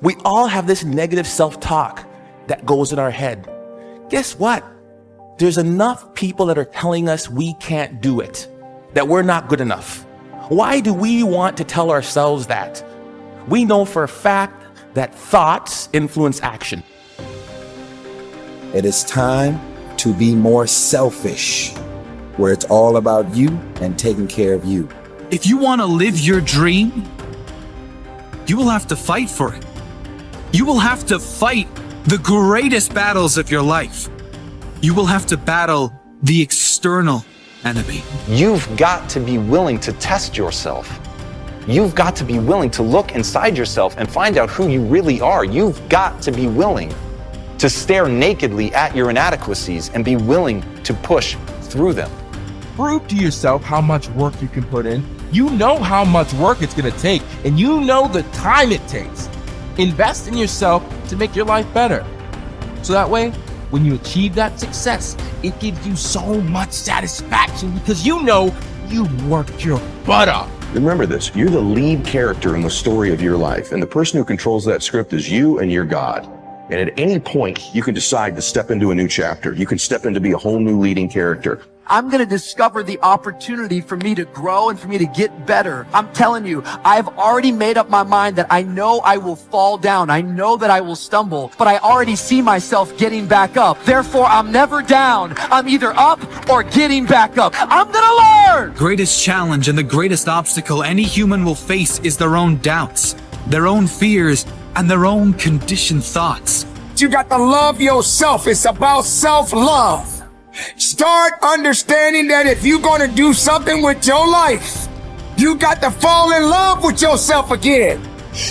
We all have this negative self-talk that goes in our head. Guess what? There's enough people that are telling us we can't do it, that we're not good enough. Why do we want to tell ourselves that? We know for a fact that thoughts influence action. It is time to be more selfish, where it's all about you and taking care of you. If you want to live your dream, you will have to fight for it. You will have to fight the greatest battles of your life. You will have to battle the external enemy. You've got to be willing to test yourself. You've got to be willing to look inside yourself and find out who you really are. You've got to be willing to stare nakedly at your inadequacies and be willing to push through them. Prove to yourself how much work you can put in. You know how much work it's going to take, and you know the time it takes. Invest in yourself to make your life better. So that way, when you achieve that success, it gives you so much satisfaction because you know you worked your butt off. Remember this, you're the lead character in the story of your life, and the person who controls that script is you and your God. And at any point, you can decide to step into a new chapter. You can step in to be a whole new leading character. I'm going to discover the opportunity for me to grow and for me to get better. I'm telling you, I've already made up my mind that I know I will fall down. I know that I will stumble, but I already see myself getting back up. Therefore, I'm never down. I'm either up or getting back up. I'm going to learn. Greatest challenge and the greatest obstacle any human will face is their own doubts, their own fears, and their own conditioned thoughts. You got to love yourself. It's about self-love. Start understanding that if you're going to do something with your life, you got to fall in love with yourself again.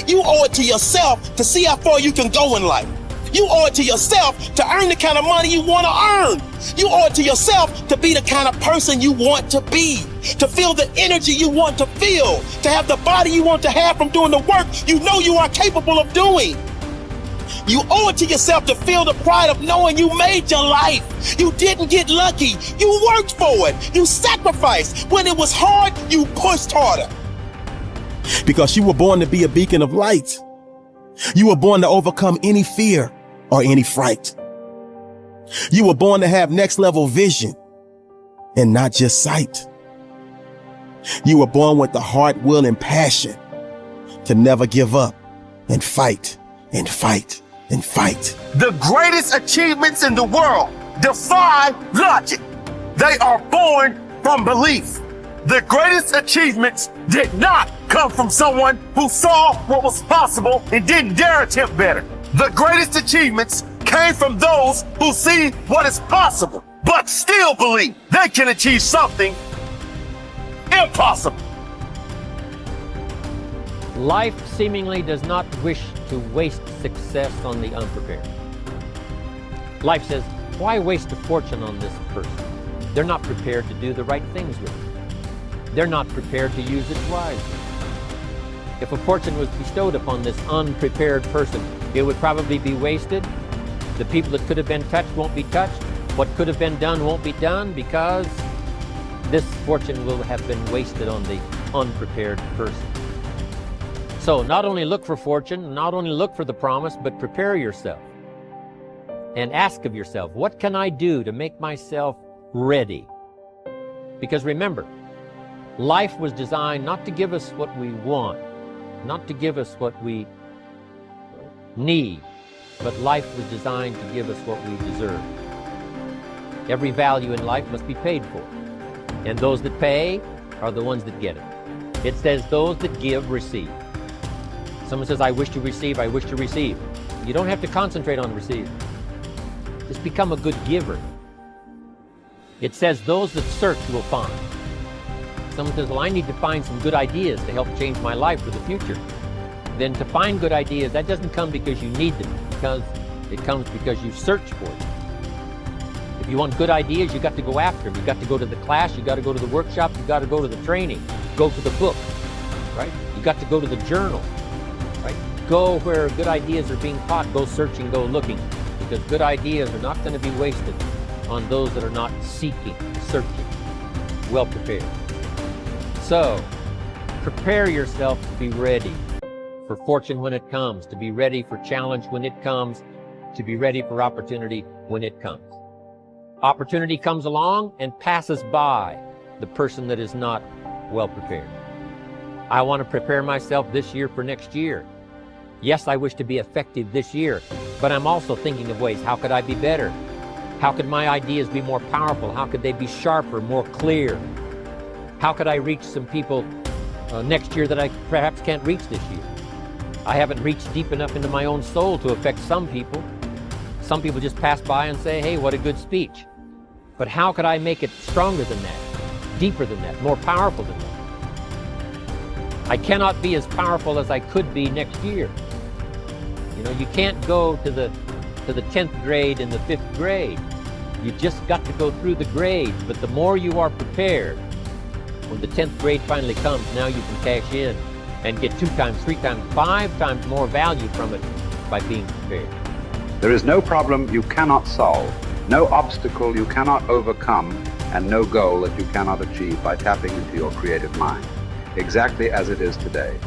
You owe it to yourself to see how far you can go in life. You owe it to yourself to earn the kind of money you want to earn. You owe it to yourself to be the kind of person you want to be, to feel the energy you want to feel, to have the body you want to have from doing the work you know you are capable of doing. You owe it to yourself to feel the pride of knowing you made your life. You didn't get lucky. You worked for it. You sacrificed. When it was hard, you pushed harder. Because you were born to be a beacon of light. You were born to overcome any fear or any fright. You were born to have next level vision and not just sight. You were born with the heart, will, and passion to never give up and fight and fight and fight. The greatest achievements in the world defy logic. They are born from belief. The greatest achievements did not come from someone who saw what was possible and didn't dare attempt better. The greatest achievements came from those who see what is possible, but still believe they can achieve something impossible. Life seemingly does not wish to waste success on the unprepared. Life says, why waste a fortune on this person? They're not prepared to do the right things with it. They're not prepared to use it wisely. If a fortune was bestowed upon this unprepared person, it would probably be wasted. The people that could have been touched won't be touched. What could have been done won't be done because this fortune will have been wasted on the unprepared person. So not only look for fortune, not only look for the promise, but prepare yourself and ask of yourself, what can I do to make myself ready? Because remember, life was designed not to give us what we want, not to give us what we need, but life was designed to give us what we deserve. Every value in life must be paid for, and those that pay are the ones that get it. It says those that give receive. Someone says, I wish to receive, I wish to receive. You don't have to concentrate on receive. Just become a good giver. It says those that search will find. Someone says, well, I need to find some good ideas to help change my life for the future. Then to find good ideas, that doesn't come because you need them, because it comes because you search for them. If you want good ideas, you got to go after them. You got to go to the class, you got to go to the workshop, you got to go to the training, go to the book, right? You got to go to the journal. Right? Go where good ideas are being taught, go searching, go looking, because good ideas are not going to be wasted on those that are not seeking, searching, well prepared. So, prepare yourself to be ready for fortune when it comes, to be ready for challenge when it comes, to be ready for opportunity when it comes. Opportunity comes along and passes by the person that is not well prepared. I want to prepare myself this year for next year. Yes, I wish to be effective this year, but I'm also thinking of ways, how could I be better? How could my ideas be more powerful? How could they be sharper, more clear? How could I reach some people next year that I perhaps can't reach this year? I haven't reached deep enough into my own soul to affect some people. Some people just pass by and say, hey, what a good speech. But how could I make it stronger than that, deeper than that, more powerful than that? I cannot be as powerful as I could be next year. You know, you can't go to the 10th grade in the 5th grade. You just got to go through the grades, but the more you are prepared, when the 10th grade finally comes, now you can cash in and get 2 times, 3 times, 5 times more value from it by being prepared. There is no problem you cannot solve, no obstacle you cannot overcome, and no goal that you cannot achieve by tapping into your creative mind, exactly as it is today.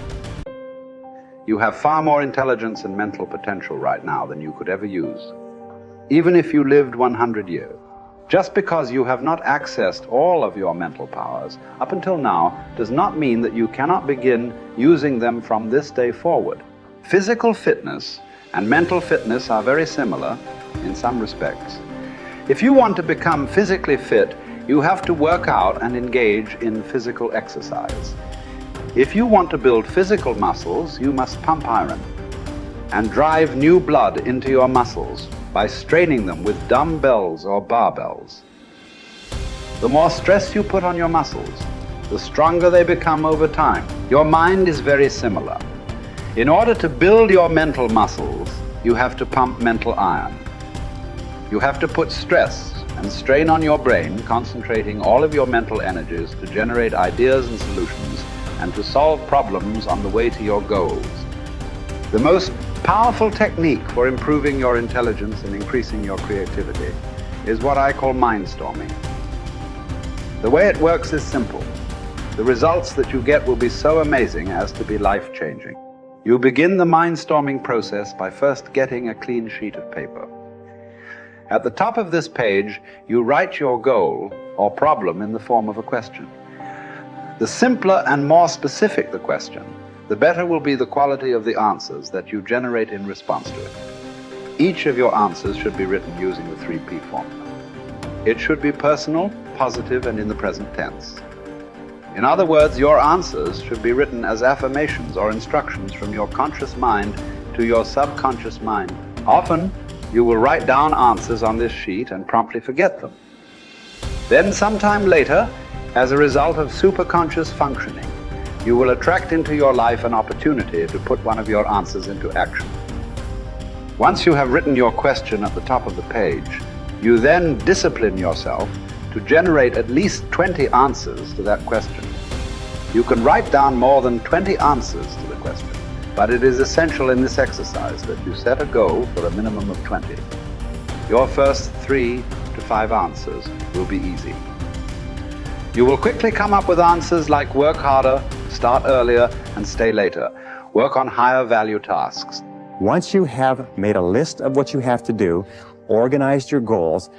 You have far more intelligence and mental potential right now than you could ever use, even if you lived 100 years. Just because you have not accessed all of your mental powers up until now does not mean that you cannot begin using them from this day forward. Physical fitness and mental fitness are very similar in some respects. If you want to become physically fit, you have to work out and engage in physical exercise. If you want to build physical muscles, you must pump iron and drive new blood into your muscles by straining them with dumbbells or barbells. The more stress you put on your muscles, the stronger they become over time. Your mind is very similar. In order to build your mental muscles, you have to pump mental iron. You have to put stress and strain on your brain, concentrating all of your mental energies to generate ideas and solutions and to solve problems on the way to your goals. The most powerful technique for improving your intelligence and increasing your creativity is what I call mindstorming. The way it works is simple. The results that you get will be so amazing as to be life-changing. You begin the mindstorming process by first getting a clean sheet of paper. At the top of this page, you write your goal or problem in the form of a question. The simpler and more specific the question, the better will be the quality of the answers that you generate in response to it. Each of your answers should be written using the 3P formula. It should be personal, positive, and in the present tense. In other words, your answers should be written as affirmations or instructions from your conscious mind to your subconscious mind. Often, you will write down answers on this sheet and promptly forget them. Then sometime later, as a result of superconscious functioning, you will attract into your life an opportunity to put one of your answers into action. Once you have written your question at the top of the page, you then discipline yourself to generate at least 20 answers to that question. You can write down more than 20 answers to the question, but it is essential in this exercise that you set a goal for a minimum of 20. Your first 3 to 5 answers will be easy. You will quickly come up with answers like work harder, start earlier, and stay later. Work on higher value tasks. Once you have made a list of what you have to do, organized your goals,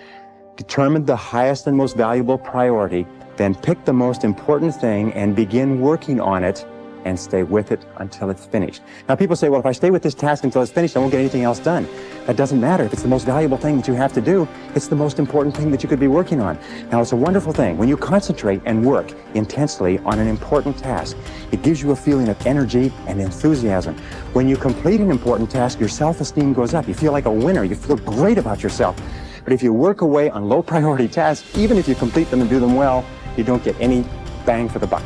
determined the highest and most valuable priority, then pick the most important thing and begin working on it and stay with it until it's finished. Now people say, well, if I stay with this task until it's finished, I won't get anything else done. That doesn't matter. If it's the most valuable thing that you have to do, it's the most important thing that you could be working on. Now it's a wonderful thing. When you concentrate and work intensely on an important task, it gives you a feeling of energy and enthusiasm. When you complete an important task, your self-esteem goes up. You feel like a winner. You feel great about yourself. But if you work away on low priority tasks, even if you complete them and do them well, you don't get any bang for the buck.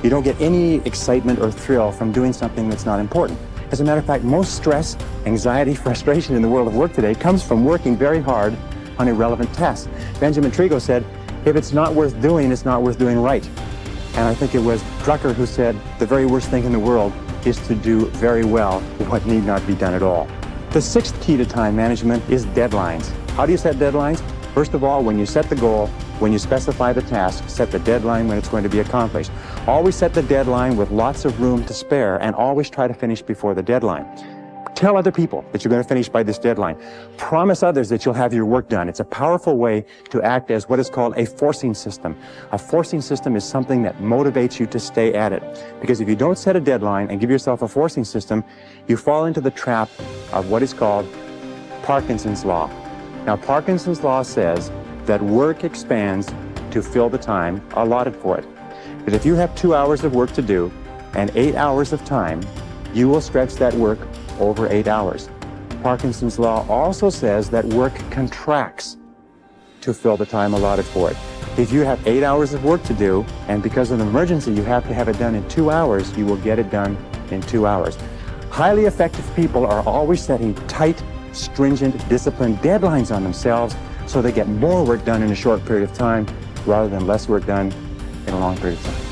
You don't get any excitement or thrill from doing something that's not important. As a matter of fact, most stress, anxiety, frustration in the world of work today comes from working very hard on irrelevant tasks. Benjamin Trigo said, if it's not worth doing, it's not worth doing right. And I think it was Drucker who said, the very worst thing in the world is to do very well what need not be done at all. The 6th key to time management is deadlines. How do you set deadlines? First of all, when you set the goal, when you specify the task, set the deadline when it's going to be accomplished. Always set the deadline with lots of room to spare, and always try to finish before the deadline. Tell other people that you're going to finish by this deadline. Promise others that you'll have your work done. It's a powerful way to act as what is called a forcing system. A forcing system is something that motivates you to stay at it. Because if you don't set a deadline and give yourself a forcing system, you fall into the trap of what is called Parkinson's law. Now, Parkinson's law says that work expands to fill the time allotted for it. But if you have 2 hours of work to do and 8 hours of time, you will stretch that work over 8 hours. Parkinson's law also says that work contracts to fill the time allotted for it. If you have 8 hours of work to do, and because of an emergency you have to have it done in 2 hours, you will get it done in 2 hours. Highly effective people are always setting tight, stringent, disciplined deadlines on themselves so they get more work done in a short period of time rather than less work done in a long period of time.